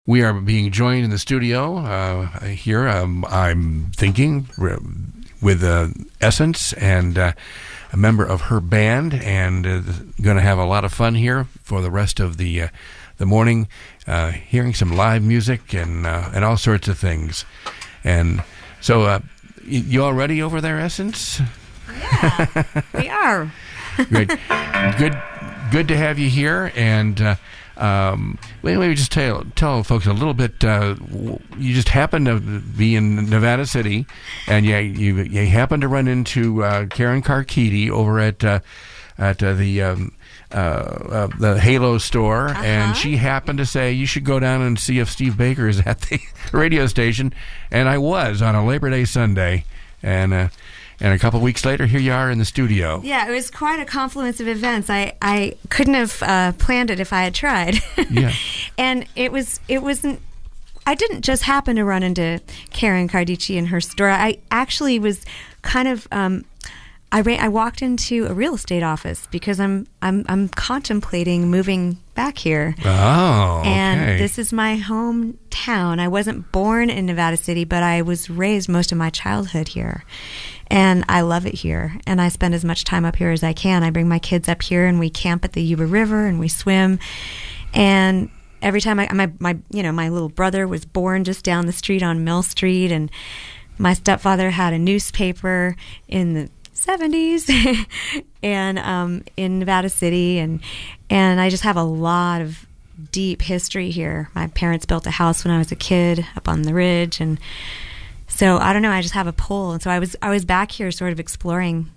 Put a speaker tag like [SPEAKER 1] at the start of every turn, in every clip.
[SPEAKER 1] We are being joined in the studio here, I'm thinking, with Essence and a member of her band, and going to have a lot of fun here for the rest of the morning, hearing some live music and all sorts of things. And so, you all ready over there, Essence?
[SPEAKER 2] Yeah, we are.
[SPEAKER 1] Great. Good to have you here. And maybe just tell folks a little bit. You just happened to be in Nevada City, and you happened to run into Karen Karkidi over at the Halo store, and she happened to say you should go down and see if Steve Baker is at the radio station, and I was on a Labor Day Sunday, and a couple of weeks later, here you are in the studio.
[SPEAKER 2] Yeah, it was quite a confluence of events. I couldn't have planned it if I had tried.
[SPEAKER 1] Yeah.
[SPEAKER 2] And it wasn't. I didn't just happen to run into Karen Kardici in her store. I actually was kind of. I walked into a real estate office because I'm contemplating moving back here.
[SPEAKER 1] Oh, okay.
[SPEAKER 2] And this is my hometown. I wasn't born in Nevada City, but I was raised most of my childhood here. And I love it here. And I spend as much time up here as I can. I bring my kids up here and we camp at the Yuba River and we swim. And every time my little brother was born just down the street on Mill Street, and my stepfather had a newspaper in the 70s and in Nevada City, and I just have a lot of deep history here. My parents built a house when I was a kid up on the ridge, and so I don't know, I just have a pull. And so I was back here sort of exploring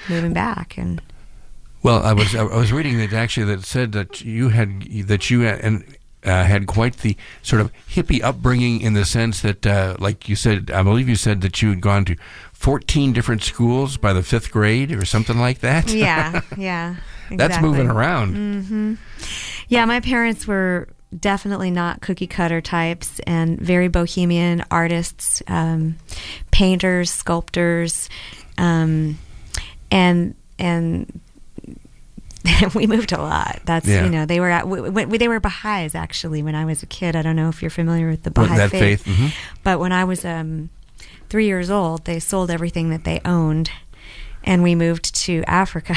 [SPEAKER 2] moving back. And
[SPEAKER 1] well, I was reading that said that you had quite the sort of hippie upbringing, in the sense that, like you said, I believe you said that you had gone to 14 different schools by the 5th grade or something like that.
[SPEAKER 2] Yeah, exactly.
[SPEAKER 1] That's moving around.
[SPEAKER 2] Mm-hmm. Yeah, my parents were definitely not cookie cutter types, and very bohemian artists, painters, sculptors, and we moved a lot. That's they were Baha'is actually when I was a kid. I don't know if you're familiar with the Baha'i faith.
[SPEAKER 1] Mm-hmm.
[SPEAKER 2] But when I was 3 years old, they sold everything that they owned, and we moved to Africa.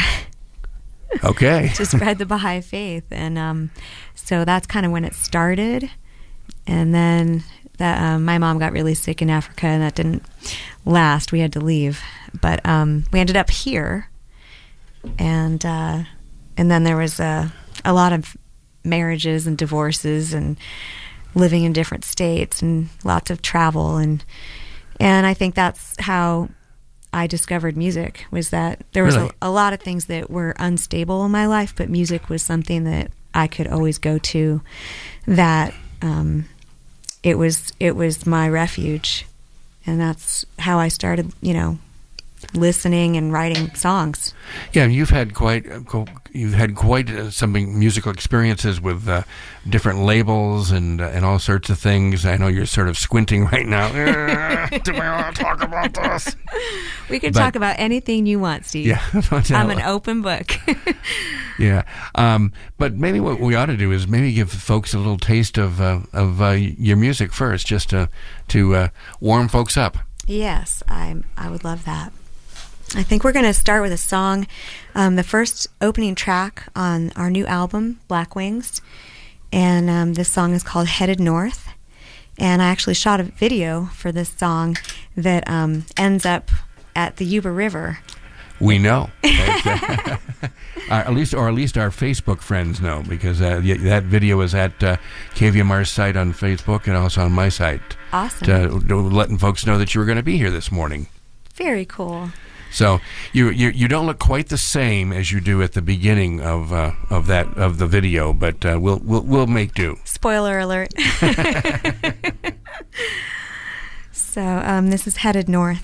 [SPEAKER 1] Okay.
[SPEAKER 2] To spread the Baha'i faith, and so that's kind of when it started. And then my mom got really sick in Africa, and that didn't last. We had to leave, but we ended up here, and then there was a lot of marriages and divorces and living in different states and lots of travel, and I think that's how I discovered music, was that there was a lot of things that were unstable in my life, but music was something that I could always go to, that it was my refuge, and that's how I started, listening and writing songs.
[SPEAKER 1] Yeah, you've had quite some musical experiences with different labels and all sorts of things. I know you're sort of squinting right now. Do we want to talk about this?
[SPEAKER 2] We can talk about anything you want, Steve.
[SPEAKER 1] Yeah,
[SPEAKER 2] I'm an open book.
[SPEAKER 1] Yeah, but maybe what we ought to do is maybe give folks a little taste of your music first, just to warm folks up.
[SPEAKER 2] Yes, I would love that. I think we're going to start with a song, the first opening track on our new album, Black Wings, and this song is called Headed North, and I actually shot a video for this song that ends up at the Yuba River.
[SPEAKER 1] We know. At least our Facebook friends know, because that video is at KVMR's site on Facebook and also on my site.
[SPEAKER 2] Awesome.
[SPEAKER 1] Letting folks know that you were going to be here this morning.
[SPEAKER 2] Very cool.
[SPEAKER 1] So you don't look quite the same as you do at the beginning of the video, but we'll make do.
[SPEAKER 2] Spoiler alert. So this is Headed North.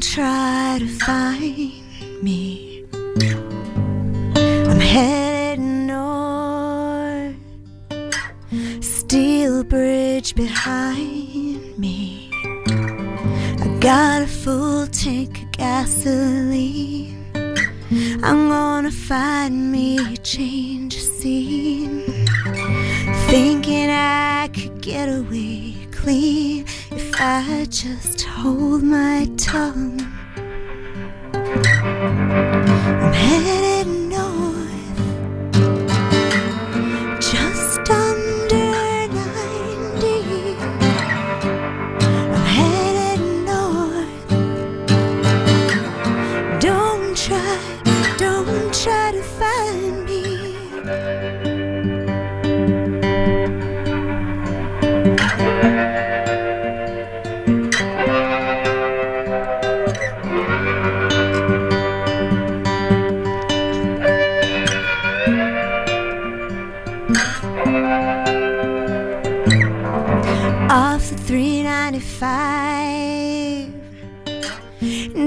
[SPEAKER 2] Don't try to find me. I'm headed north. Steel bridge behind me. I got a full tank of gasoline. I'm gonna find me a change of scene. Thinking I could get away clean if I just hold my tongue. I'm headed north, just under 90. I'm headed north. Don't try to find me. Off the 395,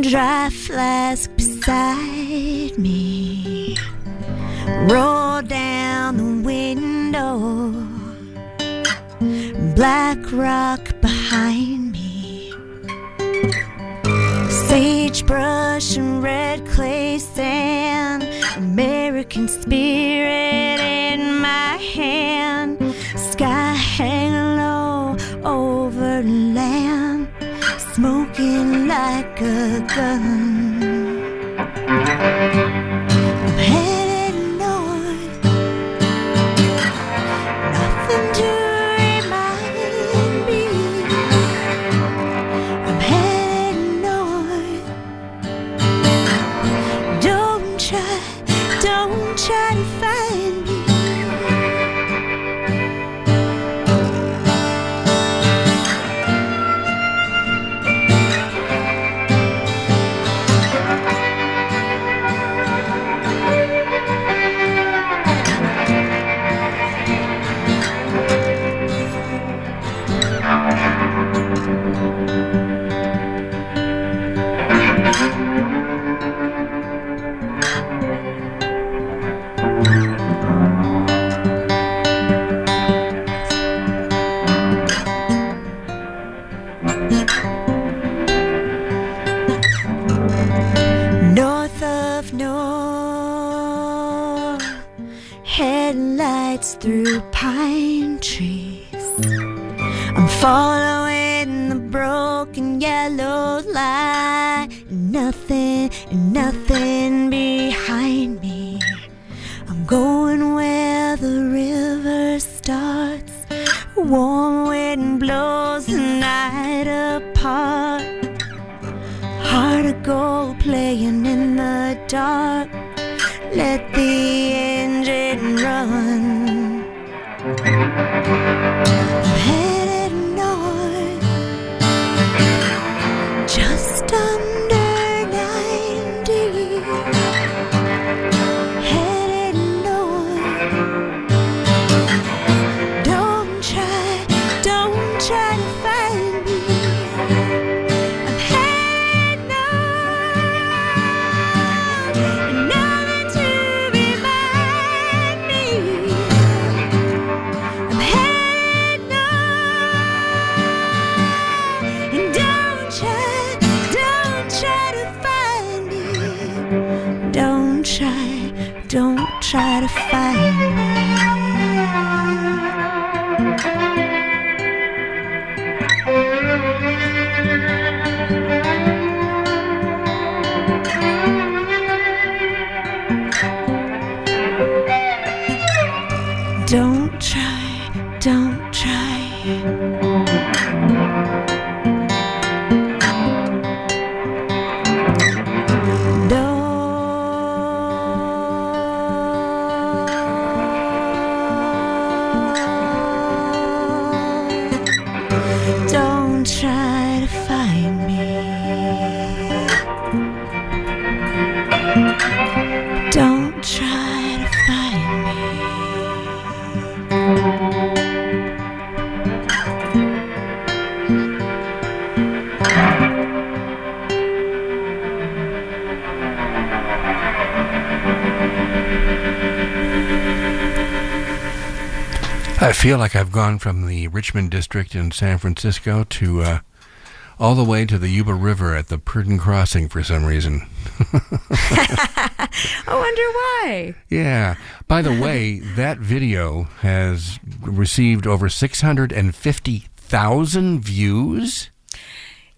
[SPEAKER 2] dry flask beside me, roll down the window, black rock behind me, sagebrush and red clay sand, American spirit in my hand, sky hanging low over land, smoking like a gun. I'm headed north, nothing to remind me. I'm headed north. Don't try to find me. North of north, headlights through pine trees. I'm following the broken yellow light. Nothing behind me. I'm going where the river starts. Warm wind blows the night apart. Heart of gold playing in the dark. Let the engine run. I'm headed north, just under 90. Headed north. Don't try to find me. I'm headed north, and nothing to remind me. I'm headed north, and don't try to find me. Don't try to find me. Don't try. Don't try to find me. Don't try to find me.
[SPEAKER 1] I feel like I've gone from the Richmond district in San Francisco to all the way to the Yuba River at the Purdon Crossing for some reason.
[SPEAKER 2] I wonder why.
[SPEAKER 1] Yeah. By the way, that video has received over 650,000 views.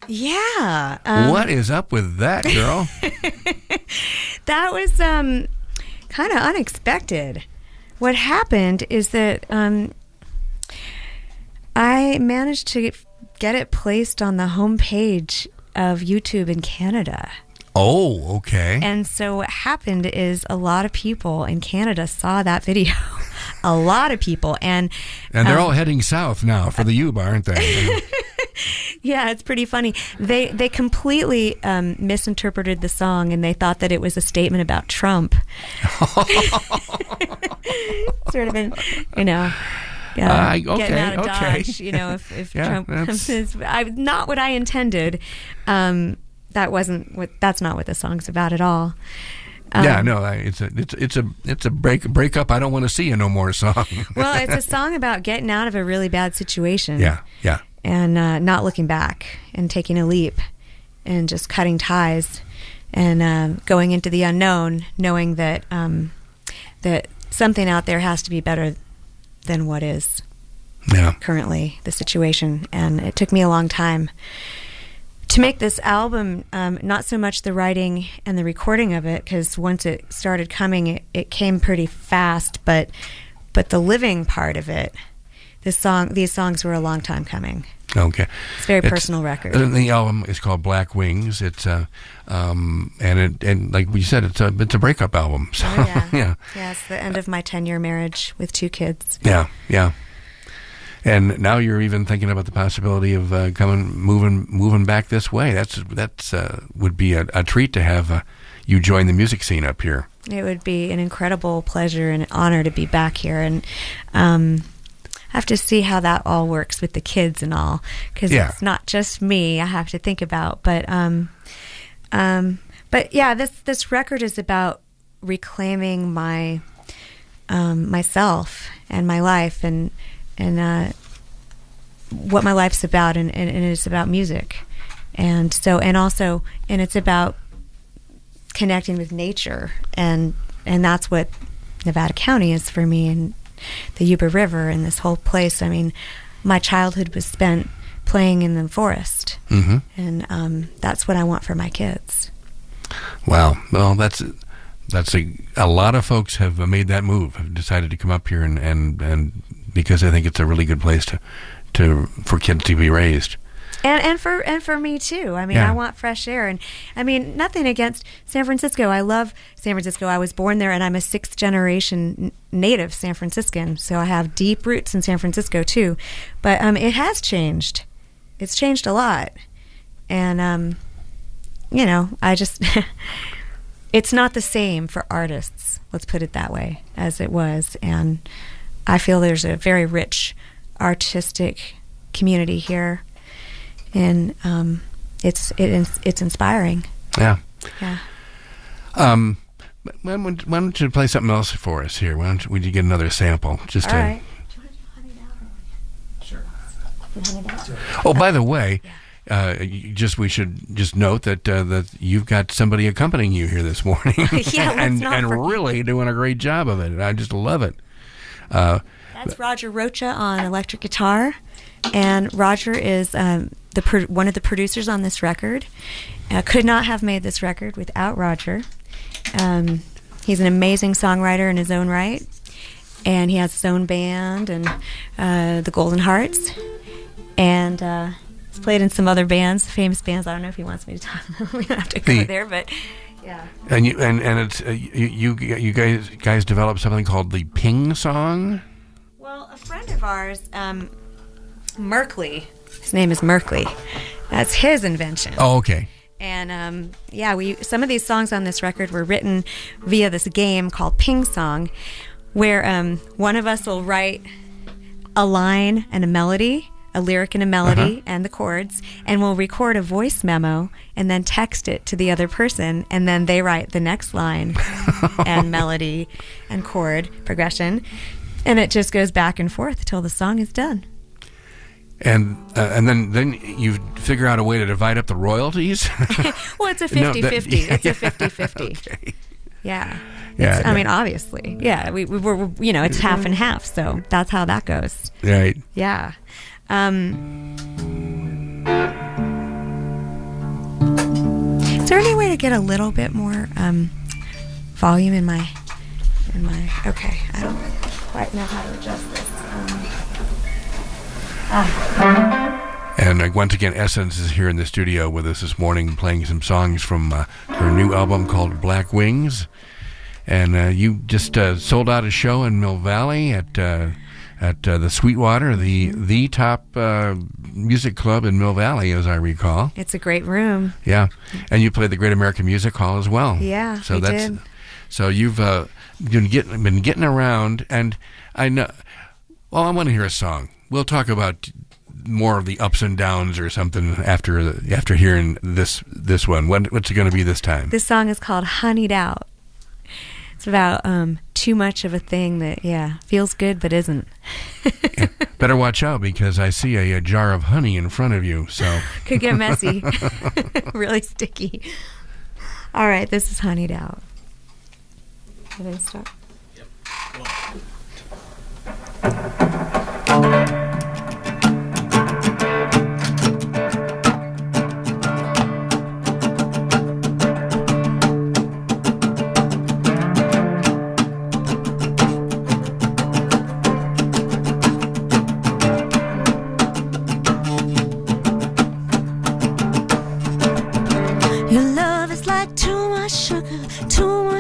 [SPEAKER 2] Yeah.
[SPEAKER 1] What is up with that, girl?
[SPEAKER 2] That was kind of unexpected. What happened is that I managed to get it placed on the homepage of YouTube in Canada.
[SPEAKER 1] Oh, okay.
[SPEAKER 2] And so what happened is a lot of people in Canada saw that video. A lot of people. And
[SPEAKER 1] they're all heading south now for the Yuba, aren't they?
[SPEAKER 2] Yeah, it's pretty funny. They completely misinterpreted the song, and they thought that it was a statement about Trump. Sort of, getting out of Dodge. If Trump is not what I intended. That's not what the song's about at all.
[SPEAKER 1] It's a breakup. I don't want to see you no more song.
[SPEAKER 2] Well, it's a song about getting out of a really bad situation.
[SPEAKER 1] Yeah.
[SPEAKER 2] And not looking back and taking a leap and just cutting ties and going into the unknown, knowing that that something out there has to be better than what is currently the situation. And it took me a long time to make this album, not so much the writing and the recording of it, because once it started coming, it came pretty fast, but the living part of it, these songs were a long time coming.
[SPEAKER 1] Okay.
[SPEAKER 2] It's a very personal record.
[SPEAKER 1] The album is called Black Wings. It's and like we said, it's a breakup album. So,
[SPEAKER 2] yeah, it's the end of my 10-year marriage with 2 kids.
[SPEAKER 1] Yeah. And now you're even thinking about the possibility of moving back this way. That's would be a treat to have you join the music scene up here.
[SPEAKER 2] It would be an incredible pleasure and honor to be back here, and I have to see how that all works with the kids and all, because it's not just me I have to think about. But yeah, this record is about reclaiming my myself and my life and what my life's about, and it's about music, and it's about connecting with nature, and that's what Nevada County is for me, and the Yuba River and this whole place. I mean, my childhood was spent playing in the forest, and that's what I want for my kids. Wow.
[SPEAKER 1] Well, that's a lot of folks have made that move, have decided to come up here and because I think it's a really good place for kids to be raised.
[SPEAKER 2] And for me too. I mean, I want fresh air, and I mean, nothing against San Francisco. I love San Francisco. I was born there, and I'm a 6th generation native San Franciscan, so I have deep roots in San Francisco too. But it has changed. It's changed a lot, and I just it's not the same for artists. Let's put it that way, as it was, and I feel there's a very rich artistic community here. And it's inspiring.
[SPEAKER 1] Yeah. Why don't you play something else for us here? Why don't you get another sample? Just
[SPEAKER 2] all right.
[SPEAKER 3] Sure.
[SPEAKER 1] Oh, by the way, we should just note that you've got somebody accompanying you here this morning. and really doing a great job of it. I just love it.
[SPEAKER 2] That's Roger Rocha on electric guitar, and Roger is one of the producers on this record. Could not have made this record without Roger. He's an amazing songwriter in his own right, and he has his own band and the Golden Hearts, and he's played in some other bands, famous bands. I don't know if he wants me to talk. We don't have to go there, but yeah.
[SPEAKER 1] And it's you guys developed something called the Ping song.
[SPEAKER 2] Well, a friend of ours, Merkley. His name is Merkley. That's his invention.
[SPEAKER 1] Oh, okay.
[SPEAKER 2] And some of these songs on this record were written via this game called Ping Song, where one of us will write a line and a melody, a lyric and a melody, and the chords, and we'll record a voice memo and then text it to the other person, and then they write the next line and melody and chord progression And it just goes back and forth till the song is done.
[SPEAKER 1] And then you figure out a way to divide up the royalties?
[SPEAKER 2] Well, it's a 50-50. It's a 50-50.
[SPEAKER 1] Okay.
[SPEAKER 2] Yeah.
[SPEAKER 1] Yeah.
[SPEAKER 2] I mean, obviously. Yeah. We're it's half and half. So that's how that goes.
[SPEAKER 1] Right.
[SPEAKER 2] Yeah. Is there any way to get a little bit more volume in my? Okay, I don't quite know how to adjust this.
[SPEAKER 1] And once again, Essence is here in the studio with us this morning, playing some songs from her new album called Black Wings. And you just sold out a show in Mill Valley at the Sweetwater, the top music club in Mill Valley, as I recall.
[SPEAKER 2] It's a great room.
[SPEAKER 1] Yeah, and you played the Great American Music Hall as well.
[SPEAKER 2] Yeah,
[SPEAKER 1] so
[SPEAKER 2] we did.
[SPEAKER 1] So you've been getting around, and I know. Well, I want to hear a song. We'll talk about more of the ups and downs or something after hearing this one. What's it going to be this time?
[SPEAKER 2] This song is called "Honeyed Out." It's about too much of a thing that feels good but isn't.
[SPEAKER 1] Yeah, better watch out, because I see a jar of honey in front of you. So
[SPEAKER 2] could get messy, really sticky. All right, this is "Honeyed Out." Did I start?
[SPEAKER 3] Yep.
[SPEAKER 4] Your love is like too much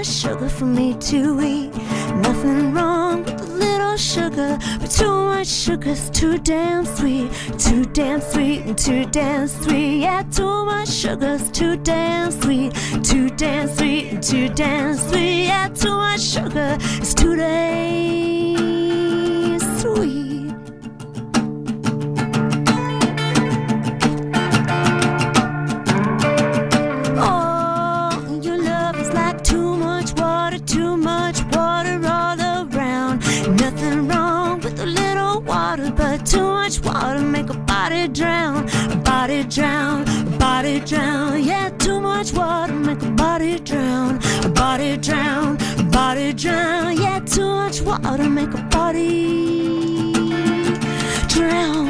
[SPEAKER 4] sugar for me to eat. Nothing wrong with a little sugar, but too much sugar's too damn sweet, too damn sweet and too damn sweet. Yeah, too much sugar's too damn sweet, too damn sweet and too damn sweet. Yeah, too much sugar is too damn sweet. But too much water make a body drown, a body drown, a body drown. Yeah, too much water make a body drown, a body drown, a body drown. Yeah, too much water make a body drown.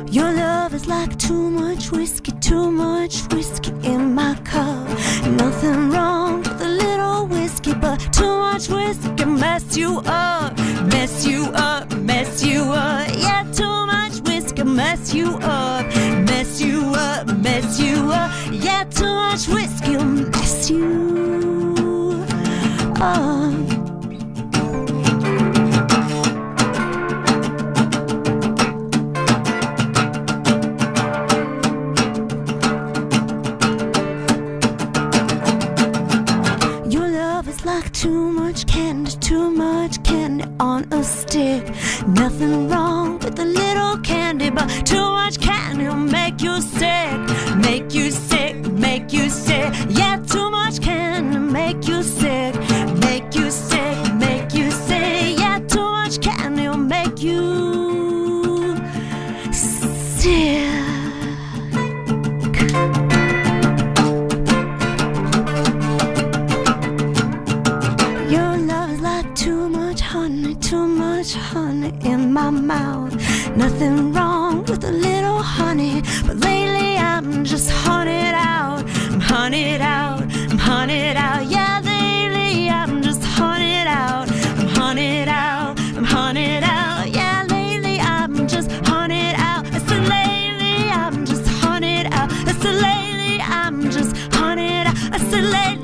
[SPEAKER 4] Your love is like too much whiskey in my cup. Nothing wrong with a little whiskey, but too much whiskey can mess you up, mess you up, mess you up. Yeah, too much whiskey mess you up, mess you up, mess you up. Yeah, too much whiskey will mess you up. Like too much candy on a stick. Nothing wrong with a little candy, but too much candy will make you sick, make you sick, make you sick. Yeah, too much candy make you sick, make you sick, make you sick. Yeah, too much candy will make you sick. Honey in my mouth. Nothing wrong with a little honey, but lately I'm just hunted out. I'm hunted out, I'm hunted out. Yeah, lately I'm just hunted out. I'm hunted out, I'm hunted out. Yeah, lately I'm just hunted out. I said lately I'm just hunted out. I said lately I'm just hunted out. I said lately.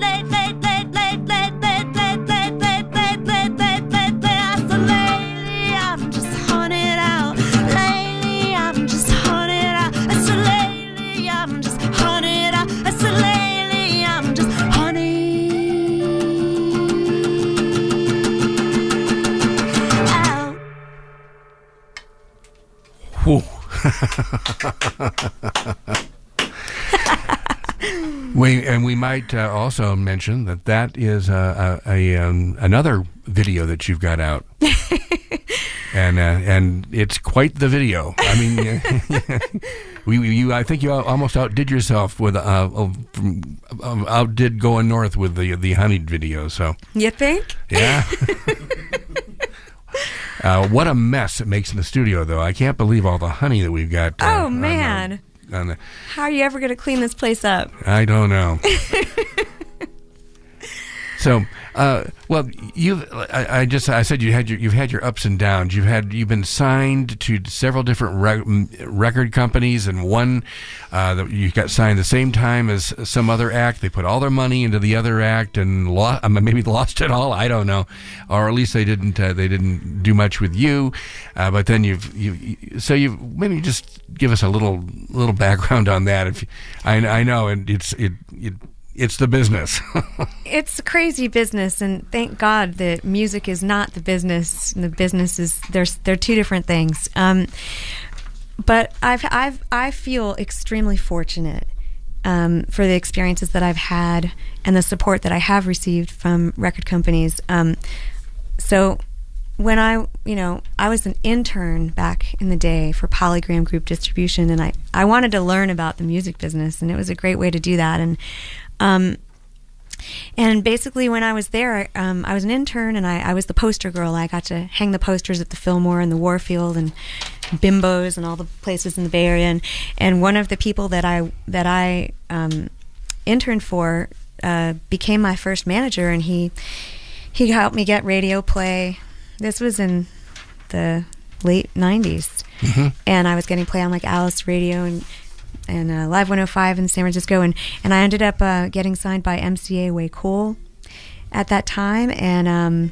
[SPEAKER 1] And we might also mention that is another video that you've got out. And it's quite the video. I mean, I think you almost outdid yourself with outdid Going North with the Honeyed video. So
[SPEAKER 2] you think?
[SPEAKER 1] Yeah. What a mess it makes in the studio, though. I can't believe all the honey that we've got.
[SPEAKER 2] Oh man! How are you ever going to clean this place up?
[SPEAKER 1] I don't know. So, well, I said you've had your ups and downs. You've been signed to several different record companies, and one you got signed the same time as some other act. They put all their money into the other act and maybe lost it all. I don't know, or at least they didn't do much with you. But then you've maybe just give us a little background on that. If I know, and it's the business.
[SPEAKER 2] It's a crazy business, and thank God that music is not the business, and the business is they're two different things. But I feel extremely fortunate for the experiences that I've had and the support that I have received from record companies. So when I was an intern back in the day for Polygram Group Distribution, and I wanted to learn about the music business, and it was a great way to do that. And basically when I was there, I was an intern, and I was the poster girl. I got to hang the posters at the Fillmore and the Warfield and Bimbo's and all the places in the Bay Area. And one of the people that I interned for became my first manager, and he helped me get radio play. This was in the late 90s. Mm-hmm. And I was getting play on like Alice Radio and Live 105 in San Francisco, and I ended up getting signed by MCA Way Cool at that time, and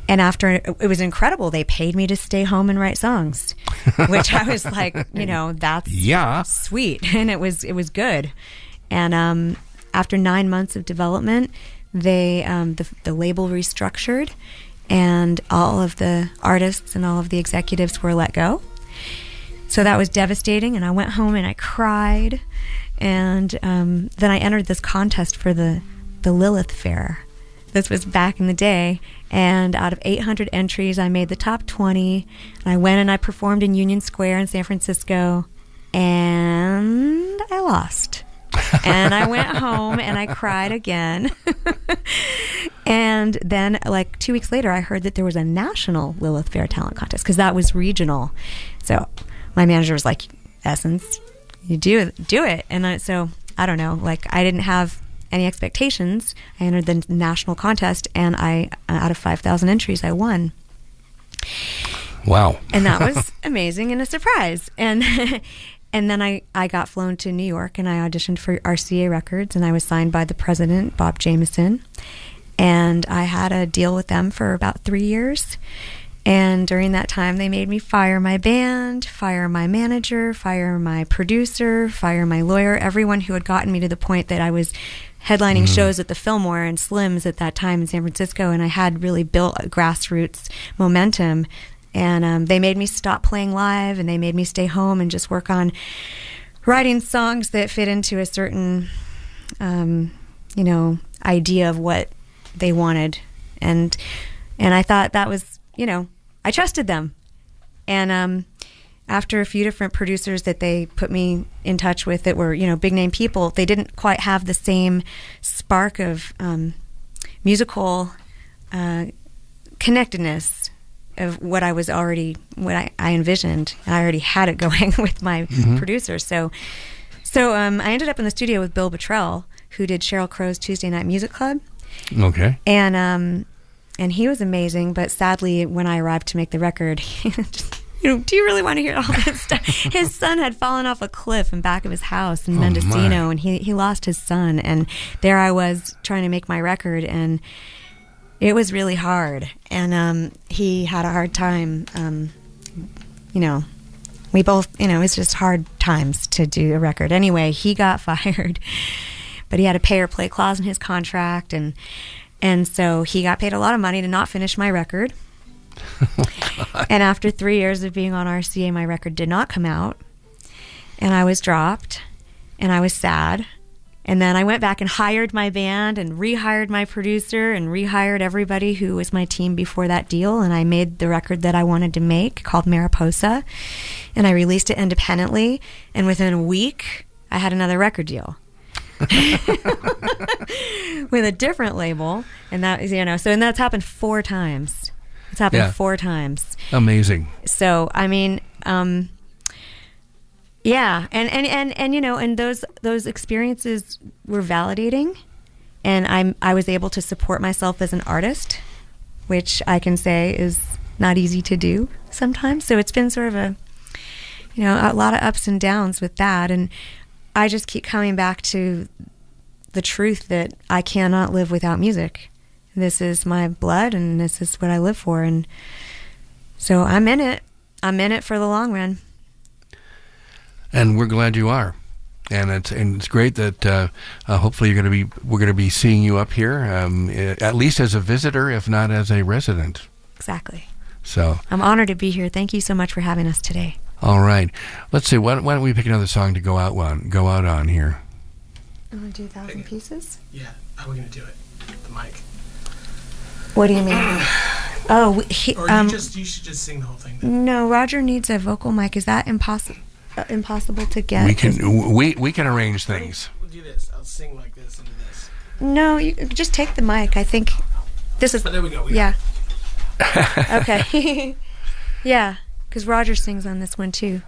[SPEAKER 2] after it was incredible. They paid me to stay home and write songs, which I was like, that's sweet, and it was good. And after 9 months of development, they the label restructured, and all of the artists and all of the executives were let go. So that was devastating, and I went home and I cried. And then I entered this contest for the Lilith Fair. This was back in the day, and out of 800 entries, I made the top 20. And I went and I performed in Union Square in San Francisco, and I lost. And I went home and I cried again. And then, like 2 weeks later, I heard that there was a national Lilith Fair talent contest, because that was regional. So my manager was like, Essence, you do it. And so I don't know, like I didn't have any expectations. I entered the national contest, and I out of 5,000 entries, I won.
[SPEAKER 1] Wow.
[SPEAKER 2] And that was amazing and a surprise. And then I got flown to New York, and I auditioned for RCA Records, and I was signed by the president, Bob Jameson. And I had a deal with them for about 3 years. And during that time, they made me fire my band, fire my manager, fire my producer, fire my lawyer, everyone who had gotten me to the point that I was headlining shows at the Fillmore and Slim's at that time in San Francisco, and I had really built a grassroots momentum. And they made me stop playing live, and they made me stay home and just work on writing songs that fit into a certain, idea of what they wanted. And I thought that was, I trusted them. And after a few different producers that they put me in touch with that were, big name people, they didn't quite have the same spark of musical connectedness of what I envisioned. I already had it going with my producer. So I ended up in the studio with Bill Bottrell, who did Sheryl Crow's Tuesday Night Music Club.
[SPEAKER 1] Okay.
[SPEAKER 2] And he was amazing, but sadly, when I arrived to make the record, he just, do you really want to hear all this stuff? His son had fallen off a cliff in back of his house in Mendocino, and he lost his son. And there I was trying to make my record, and it was really hard. And he had a hard time. We both, it was just hard times to do a record. Anyway, he got fired, but he had a pay or play clause in his contract, and so he got paid a lot of money to not finish my record. And after 3 years of being on RCA, my record did not come out, and I was dropped, and I was sad, And then I went back and hired my band and rehired my producer and rehired everybody who was my team before that deal. And I made the record that I wanted to make called Mariposa. And I released it independently. And within a week, I had another record deal. With a different label. And that is, and that's happened 4 times. It's happened 4 times.
[SPEAKER 1] Amazing.
[SPEAKER 2] So, I mean, yeah, and those experiences were validating, and I was able to support myself as an artist, which I can say is not easy to do sometimes. So it's been sort of a lot of ups and downs with that, and I just keep coming back to the truth that I cannot live without music. This is my blood, and this is what I live for, and so I'm in it. I'm in it for the long run.
[SPEAKER 1] And we're glad you are, and it's great that hopefully we're gonna be seeing you up here, at least as a visitor, if not as a resident.
[SPEAKER 2] Exactly.
[SPEAKER 1] So
[SPEAKER 2] I'm honored to be here. Thank you so much for having us today.
[SPEAKER 1] All right, let's see. Why don't we pick another song to go out on here?
[SPEAKER 2] You want to do 1,000 Pieces?
[SPEAKER 3] Yeah, how are we gonna do it? The mic.
[SPEAKER 2] What do you mean?
[SPEAKER 3] Or you should just sing the whole thing. Then.
[SPEAKER 2] No, Roger needs a vocal mic. Is that impossible to get?
[SPEAKER 1] We can arrange things.
[SPEAKER 3] We'll do this. I'll sing like this into this.
[SPEAKER 2] No, you just take the mic. I think this is.
[SPEAKER 3] Oh, there we go.
[SPEAKER 2] Yeah. Okay. Yeah, because Roger sings on this one too.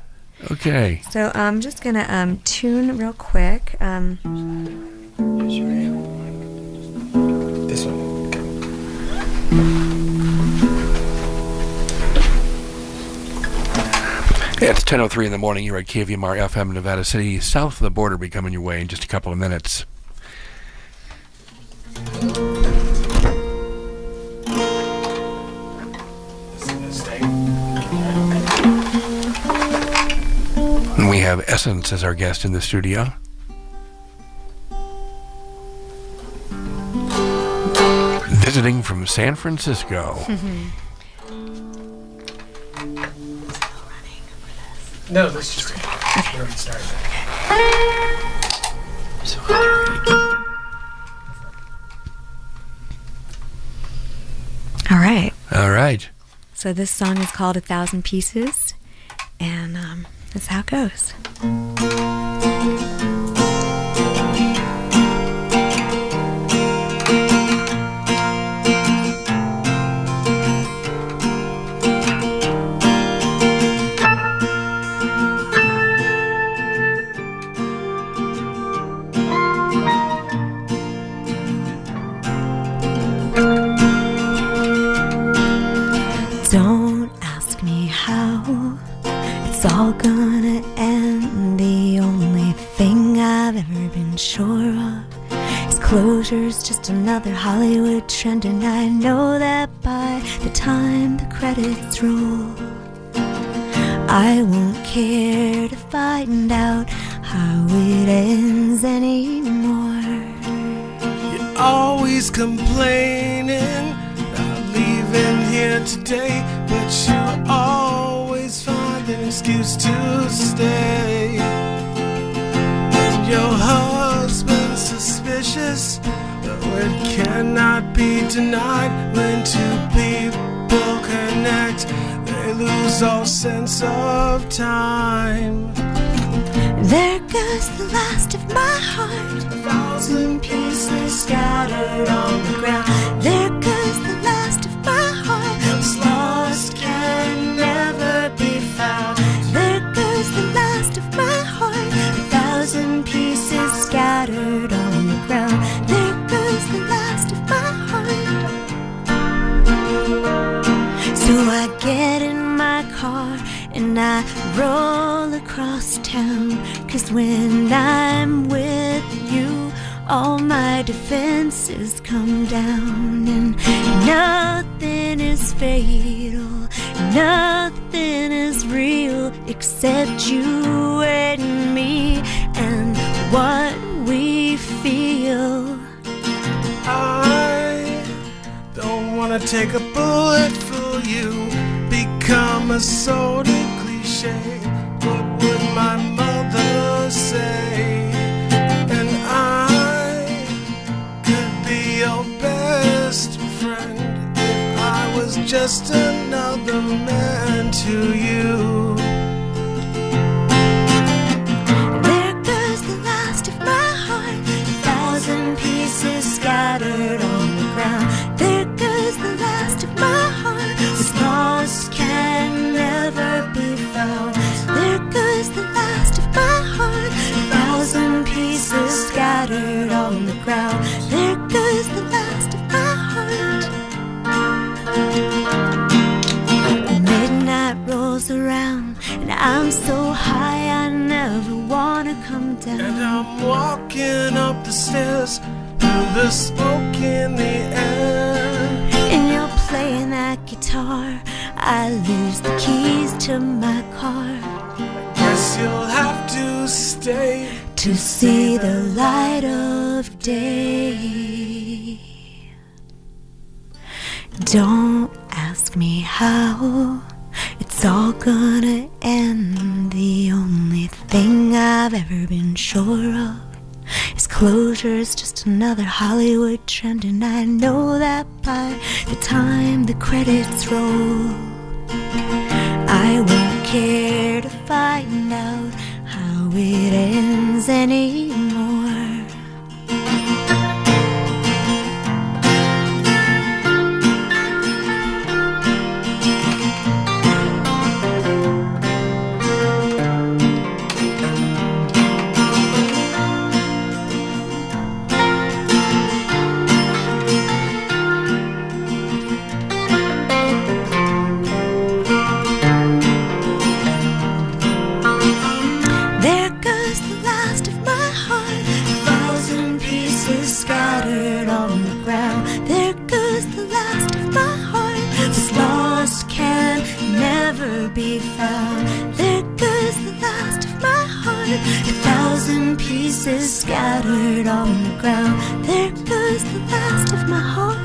[SPEAKER 1] Okay.
[SPEAKER 2] So I'm just gonna tune real quick.
[SPEAKER 3] Here's your amp. This one.
[SPEAKER 1] It's 10:03 in the morning. You're at KVMR FM Nevada City. South of the border be coming your way in just a couple of minutes. And we have Essence as our guest in the studio. Visiting from San Francisco.
[SPEAKER 3] No, let's just we already started that.
[SPEAKER 2] All right.
[SPEAKER 1] All right.
[SPEAKER 2] So this song is called 1,000 Pieces, and that's how it goes. Don't ask me how it's all gonna end. The only thing I've ever been sure of is closure's just another Hollywood trend, and I know that by the time the credits roll, I won't care to find out how it ends anymore.
[SPEAKER 3] You're always complaining about leaving here today, but you always find an excuse to stay. And your husband's suspicious, but it cannot be denied. When two people connect, they lose all sense of time.
[SPEAKER 4] There goes the last of my heart,
[SPEAKER 3] 1,000 pieces scattered on the ground.
[SPEAKER 4] there goes the last of my heart,
[SPEAKER 3] What's lost can never be found.
[SPEAKER 4] there goes the last of my heart,
[SPEAKER 3] 1,000 pieces
[SPEAKER 4] scattered on the ground, there goes the last of my heart. So I get in my car and I roll across town, 'cause when I'm with you, all my defenses come down, and nothing is fatal, nothing is real except you and me and what we feel.
[SPEAKER 3] I don't wanna take a bullet for you, become a sordid cliche. What would my mother say? And I just another man to you.
[SPEAKER 4] There goes the last of my heart, 1,000 pieces scattered on the ground. There goes the last of my heart, what's lost can never be found. There goes the last of my heart, 1,000 pieces scattered on the ground. There goes the last of my heart. Midnight rolls around and I'm so high I never wanna come down.
[SPEAKER 3] And I'm walking up the stairs through the smoke in the air.
[SPEAKER 4] And you're playing that guitar, I lose the keys to my car.
[SPEAKER 3] Guess you'll have to stay
[SPEAKER 4] To see the light of day. Don't ask me how it's all gonna end. The only thing I've ever been sure of is closure's just another Hollywood trend. And I know that by the time the credits roll, I won't care to find out how it ends anymore. There goes the last of my heart, 1,000 pieces scattered on the ground. There goes the last of my heart, what's lost can never be found. There goes the last of my heart, 1,000 pieces scattered on the ground. There goes the last of my heart.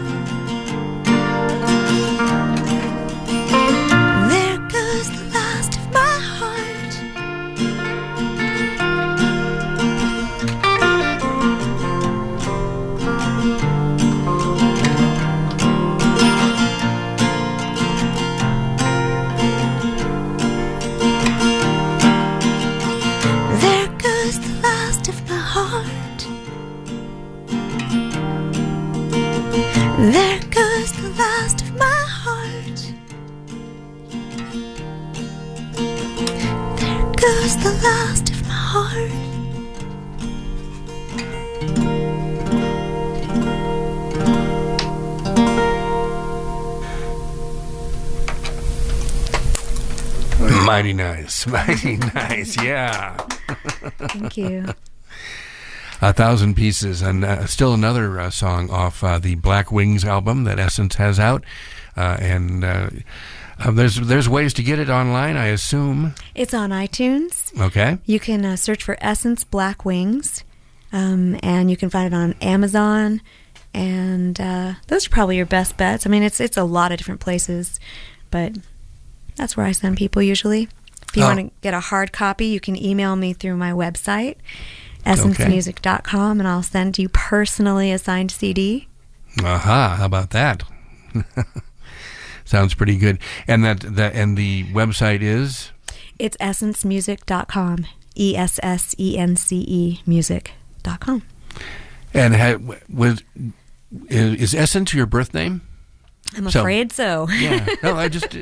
[SPEAKER 4] There goes the last of my heart. There goes the last of my heart. There goes the last of my heart. There goes the last of my heart.
[SPEAKER 1] Mighty nice. Mighty nice. Yeah.
[SPEAKER 2] Thank you.
[SPEAKER 1] 1,000 Pieces, and still another song off the Black Wings album that Essence has out. There's ways to get it online, I assume.
[SPEAKER 2] It's on iTunes.
[SPEAKER 1] Okay.
[SPEAKER 2] You can search for Essence Black Wings, and you can find it on Amazon. And those are probably your best bets. I mean, it's a lot of different places, but that's where I send people usually. If you want to get a hard copy, you can email me through my website, essencemusic.com, and I'll send you personally a signed CD.
[SPEAKER 1] Aha, how about that? Sounds pretty good. And and the website is?
[SPEAKER 2] It's essencemusic.com. ESSENCE music.com.
[SPEAKER 1] And is Essence your birth name?
[SPEAKER 2] I'm afraid so.
[SPEAKER 1] Yeah. No, I just...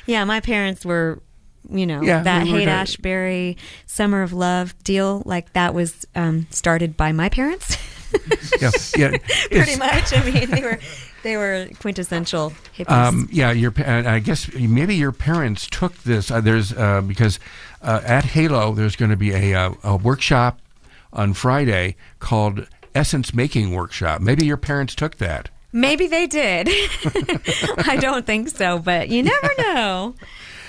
[SPEAKER 2] Yeah, my parents were,
[SPEAKER 1] Yeah,
[SPEAKER 2] that
[SPEAKER 1] we were
[SPEAKER 2] Haight-Ashbury Summer of Love deal, like that was started by my parents.
[SPEAKER 1] yeah.
[SPEAKER 2] Pretty much. I mean, they were quintessential hippies.
[SPEAKER 1] I guess maybe your parents took this. There's because at Halo there's going to be a workshop on Friday called Essence Making Workshop. Maybe your parents took that.
[SPEAKER 2] Maybe they did. I don't think so, but you never know.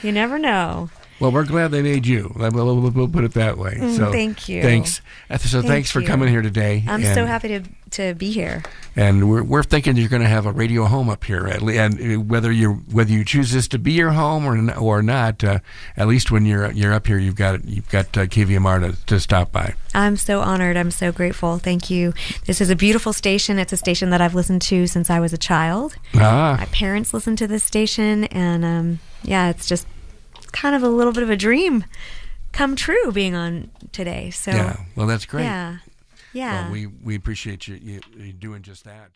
[SPEAKER 2] You never know.
[SPEAKER 1] Well, we're glad they made you. We'll put it that way. So
[SPEAKER 2] Thank you.
[SPEAKER 1] Thanks. So thanks for
[SPEAKER 2] you.
[SPEAKER 1] coming here today.
[SPEAKER 2] I'm so happy to be here.
[SPEAKER 1] And we're thinking you're going to have a radio home up here, and whether you choose this to be your home or not, at least when you're up here, you've got KVMR to stop by.
[SPEAKER 2] I'm so honored. I'm so grateful. Thank you. This is a beautiful station. It's a station that I've listened to since I was a child. My parents listened to this station, and it's just kind of a little bit of a dream come true being on today. So
[SPEAKER 1] yeah, well, that's great.
[SPEAKER 2] Yeah.
[SPEAKER 1] Well, we appreciate you doing just that.